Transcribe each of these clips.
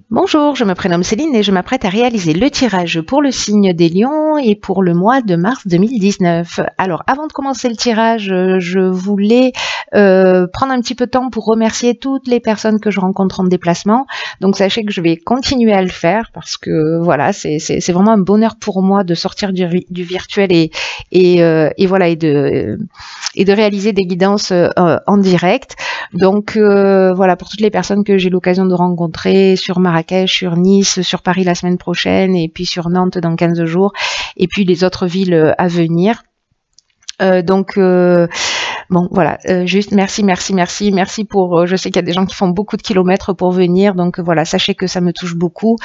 Bonjour, je me prénomme Céline et je m'apprête à réaliser le tirage pour le signe des lions et pour le mois de mars 2019. Alors, avant de commencer le tirage, je voulais prendre un petit peu de temps pour remercier toutes les personnes que je rencontre en déplacement. Donc, sachez que je vais continuer à le faire parce que voilà, c'est vraiment un bonheur pour moi de sortir du virtuel et voilà et de réaliser des guidances en direct. Donc voilà, pour toutes les personnes que j'ai l'occasion de rencontrer sur Marrakech, sur Nice, sur Paris la semaine prochaine et puis sur Nantes dans 15 jours et puis les autres villes à venir. Bon voilà, juste merci pour, je sais qu'il y a des gens qui font beaucoup de kilomètres pour venir, donc voilà, sachez que ça me touche beaucoup.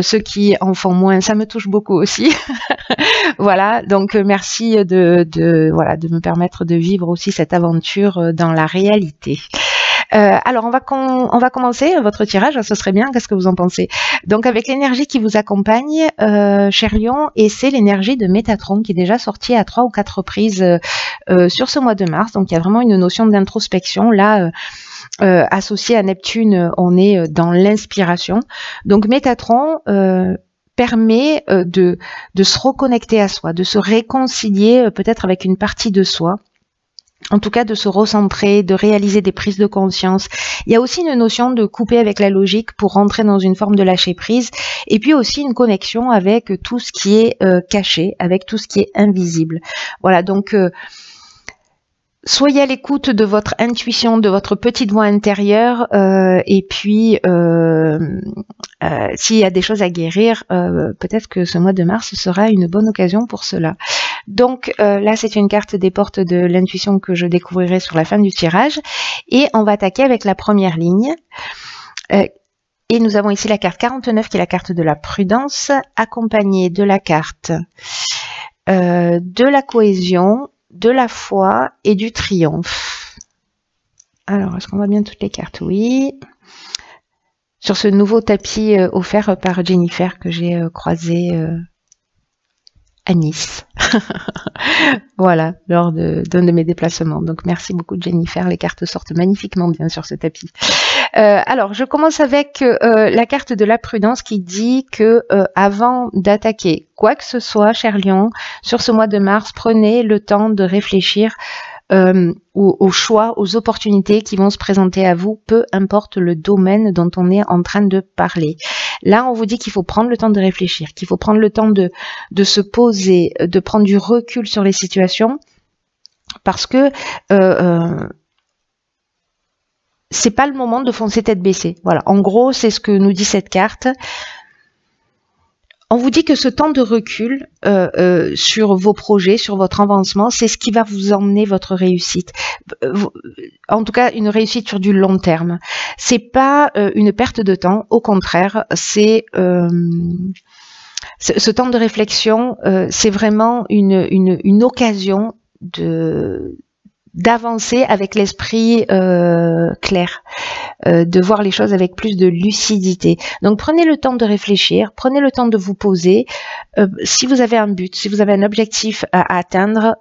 Ceux qui en font moins, ça me touche beaucoup aussi. Voilà, donc merci voilà, de me permettre de vivre aussi cette aventure dans la réalité. Alors, on va commencer votre tirage, ce serait bien, qu'est-ce que vous en pensez? Donc, avec l'énergie qui vous accompagne, cher Lion, et c'est l'énergie de Métatron qui est déjà sortie à 3 ou 4 reprises sur ce mois de mars. Donc, il y a vraiment une notion d'introspection. Là, associée à Neptune, on est dans l'inspiration. Donc, Métatron permet de se reconnecter à soi, de se réconcilier peut-être avec une partie de soi. En tout cas, de se recentrer, de réaliser des prises de conscience. Il y a aussi une notion de couper avec la logique pour rentrer dans une forme de lâcher prise. Et puis aussi une connexion avec tout ce qui est caché, avec tout ce qui est invisible. Voilà, donc soyez à l'écoute de votre intuition, de votre petite voix intérieure. Et puis, s'il y a des choses à guérir, peut-être que ce mois de mars sera une bonne occasion pour cela. Donc là, c'est une carte des portes de l'intuition que je découvrirai sur la fin du tirage. Et on va attaquer avec la première ligne. Et nous avons ici la carte 49, qui est la carte de la prudence, accompagnée de la carte de la cohésion, de la foi et du triomphe. Alors, est-ce qu'on voit bien toutes les cartes? Oui. Sur ce nouveau tapis offert par Jennifer que j'ai croisé à Nice. Voilà, lors d'un de mes déplacements. Donc merci beaucoup Jennifer, les cartes sortent magnifiquement bien sur ce tapis. Alors je commence avec la carte de la prudence qui dit que avant d'attaquer quoi que ce soit, cher Lion, sur ce mois de mars, prenez le temps de réfléchir aux choix, aux opportunités qui vont se présenter à vous, peu importe le domaine dont on est en train de parler. Là, on vous dit qu'il faut prendre le temps de réfléchir, qu'il faut prendre le temps de se poser, de prendre du recul sur les situations, parce que c'est pas le moment de foncer tête baissée. Voilà, en gros, c'est ce que nous dit cette carte. On vous dit que ce temps de recul sur vos projets, sur votre avancement, c'est ce qui va vous emmener votre réussite. En tout cas, une réussite sur du long terme. C'est pas une perte de temps, au contraire, c'est ce temps de réflexion, c'est vraiment une occasion d'avancer avec l'esprit clair, de voir les choses avec plus de lucidité. Donc prenez le temps de réfléchir, prenez le temps de vous poser. Si vous avez un but, si vous avez un objectif à atteindre,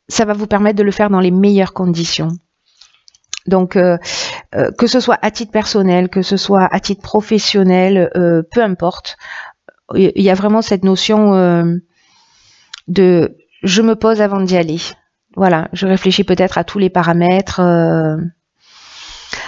ça va vous permettre de le faire dans les meilleures conditions. Donc que ce soit à titre personnel, que ce soit à titre professionnel, peu importe. Il y a vraiment cette notion de je me pose avant d'y aller. Voilà, je réfléchis peut-être à tous les paramètres.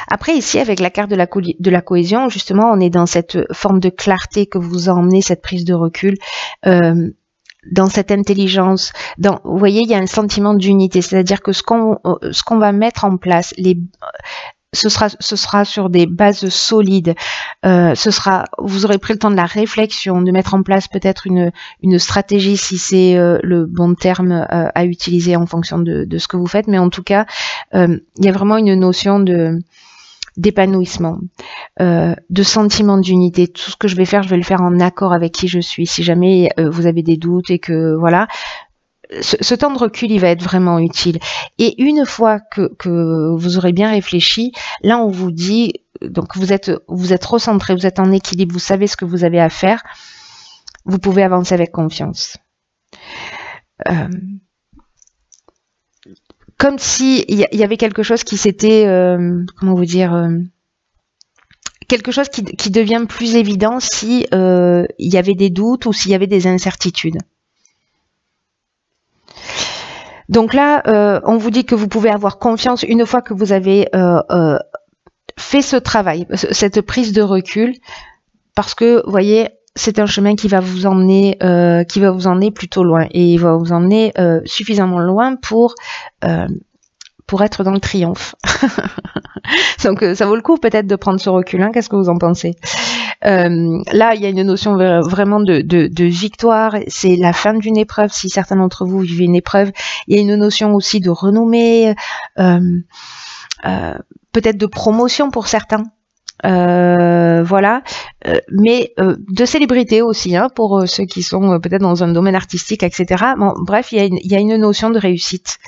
Après, ici, avec la carte de la cohésion, justement, on est dans cette forme de clarté que vous a emmené cette prise de recul, dans cette intelligence. Vous voyez, il y a un sentiment d'unité, c'est-à-dire que ce qu'on va mettre en place, ce sera sur des bases solides. Vous aurez pris le temps de la réflexion, de mettre en place peut-être une stratégie si c'est le bon terme à utiliser en fonction de ce que vous faites. Mais en tout cas, il y a vraiment une notion d'épanouissement, de sentiment d'unité. Tout ce que je vais faire, je vais le faire en accord avec qui je suis. Si jamais vous avez des doutes et que voilà. Ce temps de recul, il va être vraiment utile. Et une fois que vous aurez bien réfléchi, là, on vous dit, donc vous êtes recentré, vous êtes en équilibre, vous savez ce que vous avez à faire, vous pouvez avancer avec confiance. Comme si il y avait quelque chose qui s'était, comment vous dire, quelque chose qui devient plus évident si il y avait des doutes ou s'il y avait des incertitudes. Donc là, on vous dit que vous pouvez avoir confiance une fois que vous avez fait ce travail, cette prise de recul, parce que, vous voyez, c'est un chemin qui va vous emmener plutôt loin, et il va vous emmener suffisamment loin pour être dans le triomphe. Donc ça vaut le coup peut-être de prendre ce recul, hein. Qu'est-ce que vous en pensez? Là, il y a une notion vraiment de victoire. C'est la fin d'une épreuve. Si certains d'entre vous vivent une épreuve, il y a une notion aussi de renommée, peut-être de promotion pour certains. Voilà, mais de célébrité aussi, hein, pour ceux qui sont peut-être dans un domaine artistique, etc. Bon, bref, il y a une notion de réussite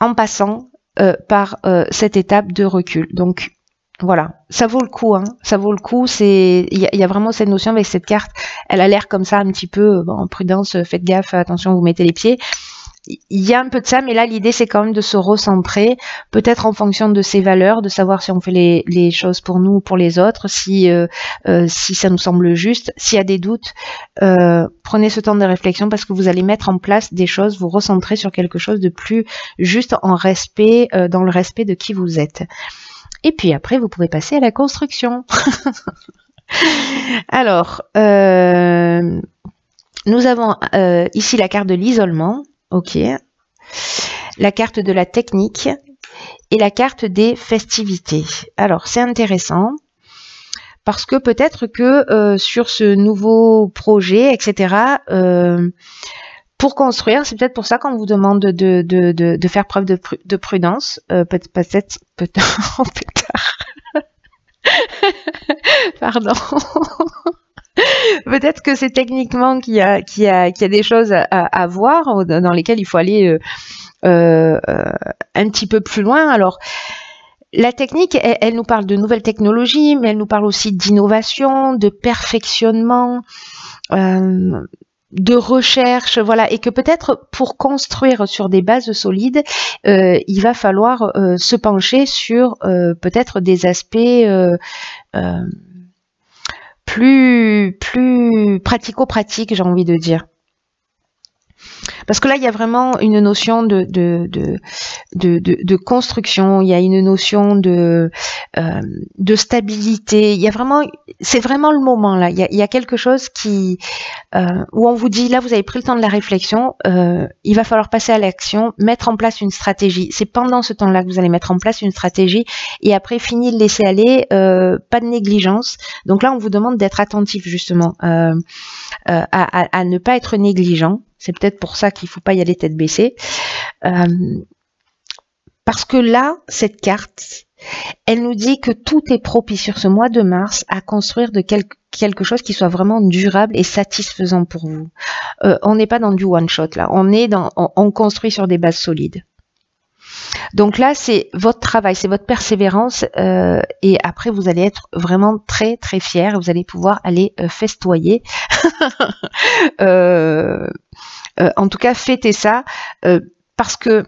en passant par cette étape de recul. Donc voilà, ça vaut le coup, hein, ça vaut le coup. Il y a vraiment cette notion avec cette carte. Elle a l'air comme ça un petit peu, bon, prudence, faites gaffe, attention, vous mettez les pieds. Il y a un peu de ça, mais là l'idée c'est quand même de se recentrer, peut-être en fonction de ses valeurs, de savoir si on fait les choses pour nous ou pour les autres, si ça nous semble juste. S'il y a des doutes, prenez ce temps de réflexion, parce que vous allez mettre en place des choses, vous recentrer sur quelque chose de plus juste, en respect, dans le respect de qui vous êtes. Et puis après vous pouvez passer à la construction. Alors nous avons ici la carte de l'isolement. Ok, la carte de la technique et la carte des festivités. Alors c'est intéressant parce que peut-être que sur ce nouveau projet, etc., pour construire, c'est peut-être pour ça qu'on vous demande de faire preuve de prudence, peut-être pardon. Peut-être que c'est techniquement qu'il y a des choses à voir, dans lesquelles il faut aller un petit peu plus loin. Alors, la technique, elle nous parle de nouvelles technologies, mais elle nous parle aussi d'innovation, de perfectionnement, de recherche, voilà, et que peut-être pour construire sur des bases solides, il va falloir se pencher sur peut-être des aspects plus pratico-pratique, j'ai envie de dire. Parce que là, il y a vraiment une notion de construction, il y a une notion de stabilité. Il y a vraiment, c'est vraiment le moment là. Il y a quelque chose où on vous dit, là, vous avez pris le temps de la réflexion, il va falloir passer à l'action, mettre en place une stratégie. C'est pendant ce temps-là que vous allez mettre en place une stratégie, et après, fini de laisser aller, pas de négligence. Donc là, on vous demande d'être attentif justement à ne pas être négligent. C'est peut-être pour ça qu'il ne faut pas y aller tête baissée. Parce que là, cette carte, elle nous dit que tout est propice sur ce mois de mars à construire de quelque chose qui soit vraiment durable et satisfaisant pour vous. On n'est pas dans du one-shot là, on construit sur des bases solides. Donc là, c'est votre travail, c'est votre persévérance, et après vous allez être vraiment très très fiers, vous allez pouvoir aller festoyer. En tout cas, fêtez ça, parce que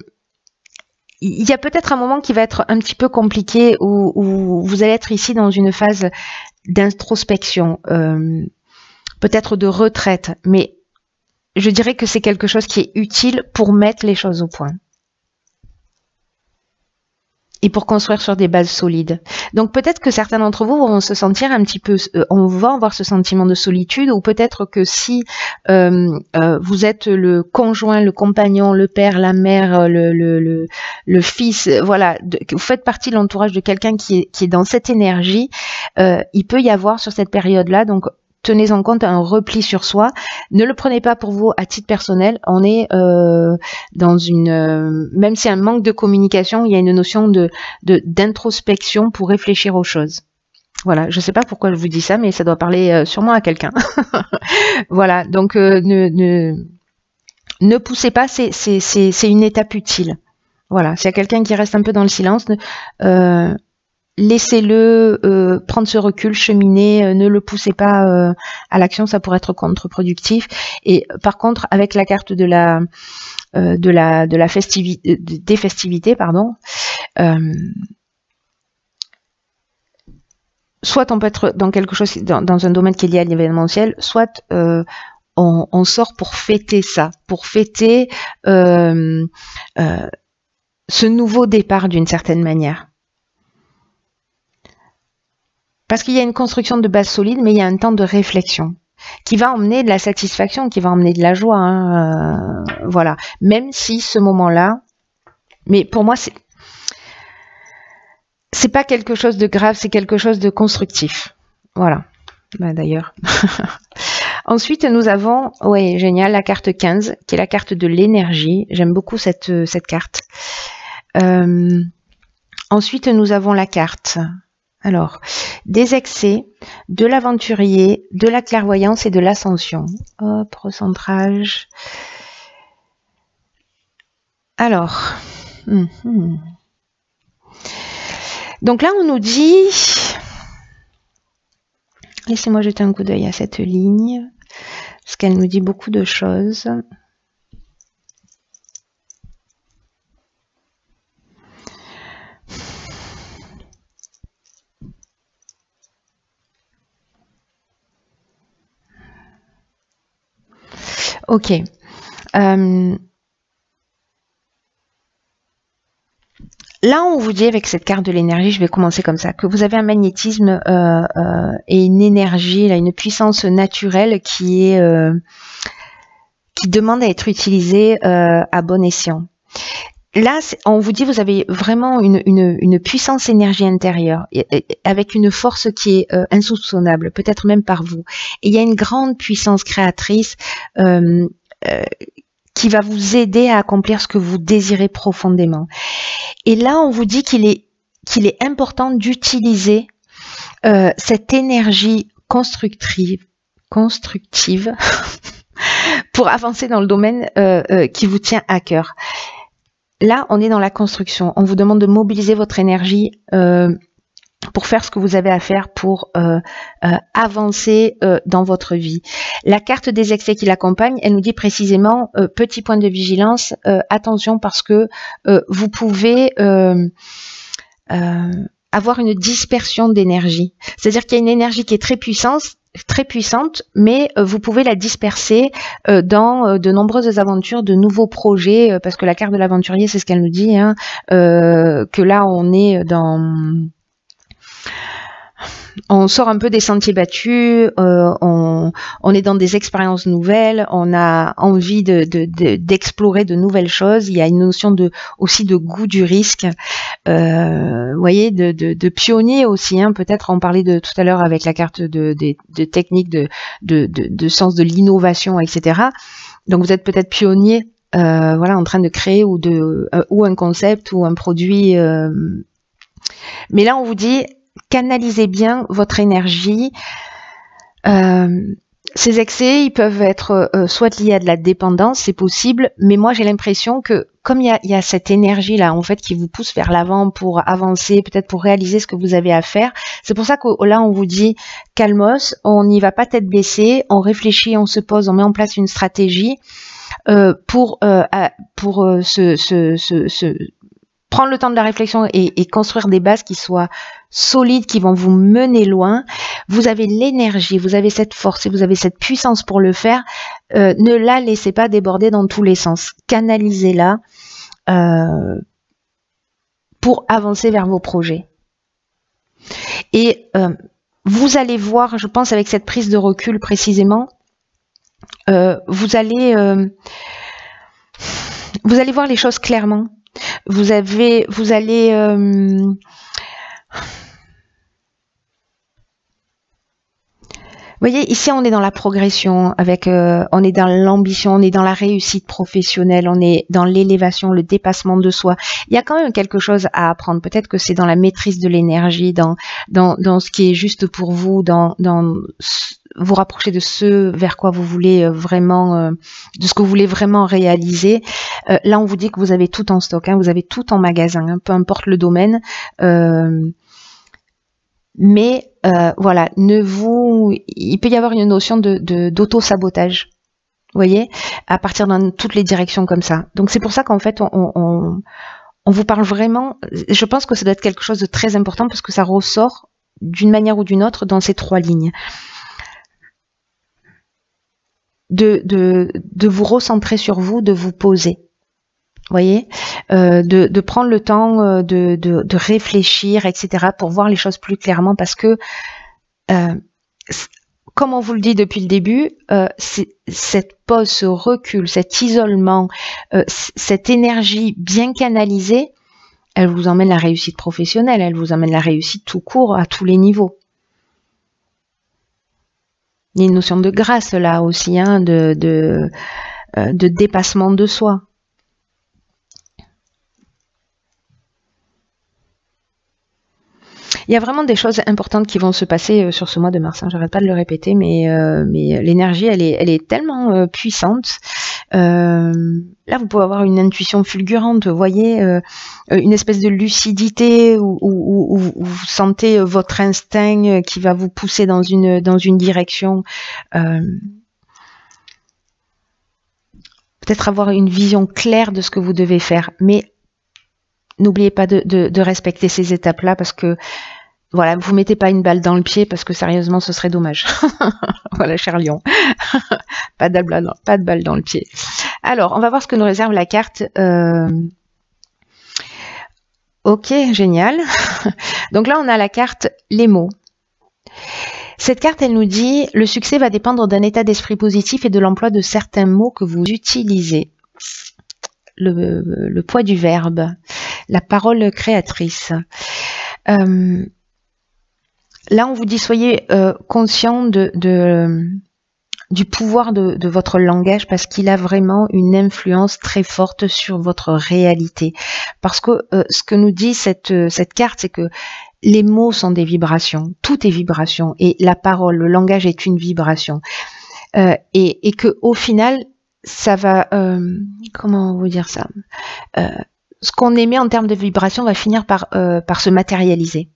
il y a peut-être un moment qui va être un petit peu compliqué, où vous allez être ici dans une phase d'introspection, peut-être de retraite, mais je dirais que c'est quelque chose qui est utile pour mettre les choses au point et pour construire sur des bases solides. Donc peut-être que certains d'entre vous vont se sentir un petit peu, on va avoir ce sentiment de solitude, ou peut-être que si vous êtes le conjoint, le compagnon, le père, la mère, le fils, voilà, que vous faites partie de l'entourage de quelqu'un qui est dans cette énergie, il peut y avoir sur cette période-là, donc tenez en compte un repli sur soi. Ne le prenez pas pour vous à titre personnel. On est dans une... même s'il y a un manque de communication, il y a une notion d'introspection pour réfléchir aux choses. Voilà, je ne sais pas pourquoi je vous dis ça, mais ça doit parler sûrement à quelqu'un. Voilà, donc ne poussez pas, c'est une étape utile. Voilà, s'il y a quelqu'un qui reste un peu dans le silence, laissez-le prendre ce recul, cheminer, ne le poussez pas à l'action, ça pourrait être contre-productif. Et par contre, avec la carte des festivités, pardon, soit on peut être dans quelque chose, dans un domaine qui est lié à l'événementiel, soit on sort pour fêter ça, pour fêter ce nouveau départ d'une certaine manière. Parce qu'il y a une construction de base solide, mais il y a un temps de réflexion qui va emmener de la satisfaction, qui va emmener de la joie. Hein, voilà. Même si ce moment-là, mais pour moi, c'est pas quelque chose de grave, c'est quelque chose de constructif. Voilà. Ben, d'ailleurs. Ensuite, nous avons, ouais, génial, la carte 15, qui est la carte de l'énergie. J'aime beaucoup cette carte. Ensuite, nous avons la carte, alors, des excès, de l'aventurier, de la clairvoyance et de l'ascension. Hop, recentrage. Alors, donc là, on nous dit... Laissez-moi jeter un coup d'œil à cette ligne, parce qu'elle nous dit beaucoup de choses. Ok. Là, on vous dit avec cette carte de l'énergie, je vais commencer comme ça, que vous avez un magnétisme et une énergie, là, une puissance naturelle qui demande à être utilisée à bon escient. Là, on vous dit, vous avez vraiment une puissance énergie intérieure, avec une force qui est insoupçonnable, peut-être même par vous. Et il y a une grande puissance créatrice qui va vous aider à accomplir ce que vous désirez profondément. Et là, on vous dit qu'il est important d'utiliser cette énergie constructive pour avancer dans le domaine qui vous tient à cœur. Là, on est dans la construction. On vous demande de mobiliser votre énergie pour faire ce que vous avez à faire pour avancer dans votre vie. La carte des excès qui l'accompagne, elle nous dit précisément, petit point de vigilance, attention parce que vous pouvez avoir une dispersion d'énergie. C'est-à-dire qu'il y a une énergie qui est très puissante, mais vous pouvez la disperser dans de nombreuses aventures, de nouveaux projets, parce que la carte de l'aventurier, c'est ce qu'elle nous dit, hein, que là, on sort un peu des sentiers battus, on est dans des expériences nouvelles, on a envie d'explorer de nouvelles choses. Il y a une notion aussi de goût du risque, vous voyez, de pionnier aussi. Hein, peut-être on parlait tout à l'heure avec la carte de technique de sens de l'innovation, etc. Donc vous êtes peut-être pionnier, voilà, en train de créer ou un concept ou un produit. Mais là on vous dit, canalisez bien votre énergie. Ces excès, ils peuvent être soit liés à de la dépendance, c'est possible, mais moi j'ai l'impression que comme il y a cette énergie-là, en fait, qui vous pousse vers l'avant pour avancer, peut-être pour réaliser ce que vous avez à faire, c'est pour ça que là on vous dit calmos, on n'y va pas tête baissée, on réfléchit, on se pose, on met en place une stratégie pour prendre le temps de la réflexion et construire des bases qui soient solides, qui vont vous mener loin. Vous avez l'énergie, vous avez cette force et vous avez cette puissance pour le faire. Ne la laissez pas déborder dans tous les sens. Canalisez-la pour avancer vers vos projets. Et vous allez voir, je pense, avec cette prise de recul précisément, vous allez voir les choses clairement. Vous allez vous voyez, ici on est dans la progression, on est dans l'ambition, on est dans la réussite professionnelle, on est dans l'élévation, le dépassement de soi. Il y a quand même quelque chose à apprendre. Peut-être que c'est dans la maîtrise de l'énergie, dans ce qui est juste pour vous, dans vous rapprocher de ce vers quoi vous voulez vraiment, de ce que vous voulez vraiment réaliser. Là, on vous dit que vous avez tout en stock, hein, vous avez tout en magasin, hein, peu importe le domaine. Mais voilà, il peut y avoir une notion d'auto-sabotage, vous voyez, à partir dans toutes les directions comme ça. Donc c'est pour ça qu'en fait, on vous parle vraiment, je pense que ça doit être quelque chose de très important parce que ça ressort d'une manière ou d'une autre dans ces 3 lignes. De vous recentrer sur vous, de vous poser. Voyez, de prendre le temps de réfléchir, etc., pour voir les choses plus clairement, parce que, comme on vous le dit depuis le début, cette pause, ce recul, cet isolement, cette énergie bien canalisée, elle vous emmène la réussite professionnelle, elle vous emmène la réussite tout court, à tous les niveaux. Il y a une notion de grâce là aussi, hein, de dépassement de soi. Il y a vraiment des choses importantes qui vont se passer sur ce mois de mars. Hein. J'arrête pas de le répéter, mais l'énergie, elle est tellement puissante. Là, vous pouvez avoir une intuition fulgurante, vous voyez, une espèce de lucidité où vous sentez votre instinct qui va vous pousser dans une direction. Peut-être avoir une vision claire de ce que vous devez faire, mais n'oubliez pas de respecter ces étapes-là, parce que voilà, vous mettez pas une balle dans le pied, parce que sérieusement, ce serait dommage. Voilà, cher lion. Pas de balle dans le pied. Alors, on va voir ce que nous réserve la carte. Ok, génial. Donc là, on a la carte les mots. Cette carte, elle nous dit « Le succès va dépendre d'un état d'esprit positif et de l'emploi de certains mots que vous utilisez. » Le poids du verbe, la parole créatrice. Là, on vous dit, soyez conscient du pouvoir de votre langage, parce qu'il a vraiment une influence très forte sur votre réalité. Parce que ce que nous dit cette carte, c'est que les mots sont des vibrations, tout est vibration, et la parole, le langage est une vibration. Et que au final, ça va, comment vous dire ça, ce qu'on émet en termes de vibration va finir par se matérialiser.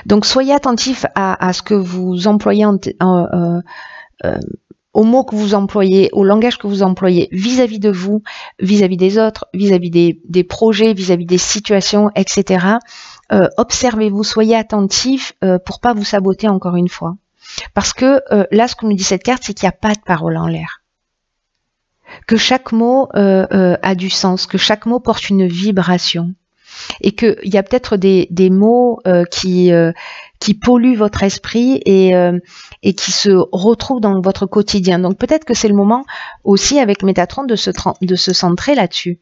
Donc soyez attentifs à ce que vous employez, aux mots que vous employez, au langage que vous employez vis-à-vis de vous, vis-à-vis des autres, vis-à-vis des projets, vis-à-vis des situations, etc. Observez-vous, soyez attentifs pour pas vous saboter encore une fois. Parce que là, ce que nous dit cette carte, c'est qu'il n'y a pas de parole en l'air. Que chaque mot a du sens, que chaque mot porte une vibration. Et qu'il y a peut-être des mots qui polluent votre esprit et qui se retrouvent dans votre quotidien. Donc peut-être que c'est le moment aussi avec Métatron de se centrer là-dessus.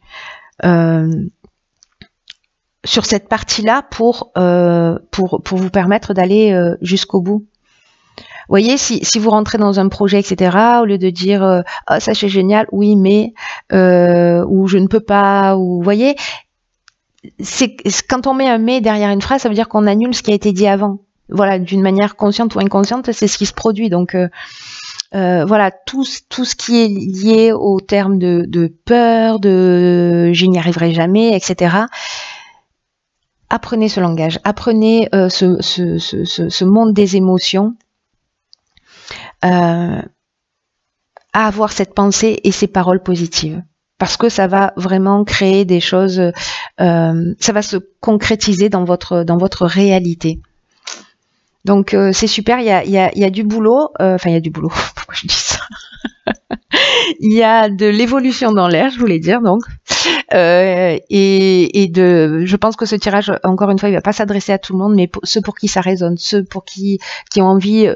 Sur cette partie-là pour vous permettre d'aller jusqu'au bout. Vous voyez, si vous rentrez dans un projet, etc., au lieu de dire oh, ça c'est génial, oui, mais ou je ne peux pas, ou vous voyez, quand on met un mais derrière une phrase, ça veut dire qu'on annule ce qui a été dit avant. Voilà, d'une manière consciente ou inconsciente, c'est ce qui se produit. Donc voilà, tout ce qui est lié au terme de peur, de je n'y arriverai jamais, etc. Apprenez ce langage, apprenez ce monde des émotions, à avoir cette pensée et ces paroles positives. Parce que ça va vraiment créer des choses, ça va se concrétiser dans votre réalité. Donc c'est super, il y a du boulot, enfin il y a du boulot, pourquoi je dis ça? Il y a de l'évolution dans l'air, je voulais dire donc. Je pense que ce tirage, encore une fois, il va pas s'adresser à tout le monde, mais ceux pour qui ça résonne, ceux pour qui ont envie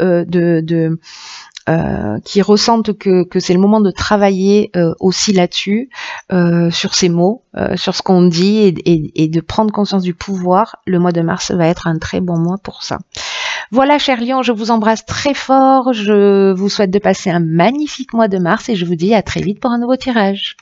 qui ressentent que c'est le moment de travailler aussi là-dessus, sur ces mots, sur ce qu'on dit et de prendre conscience du pouvoir. Le mois de mars va être un très bon mois pour ça. Voilà, chers lions, je vous embrasse très fort. Je vous souhaite de passer un magnifique mois de mars et je vous dis à très vite pour un nouveau tirage.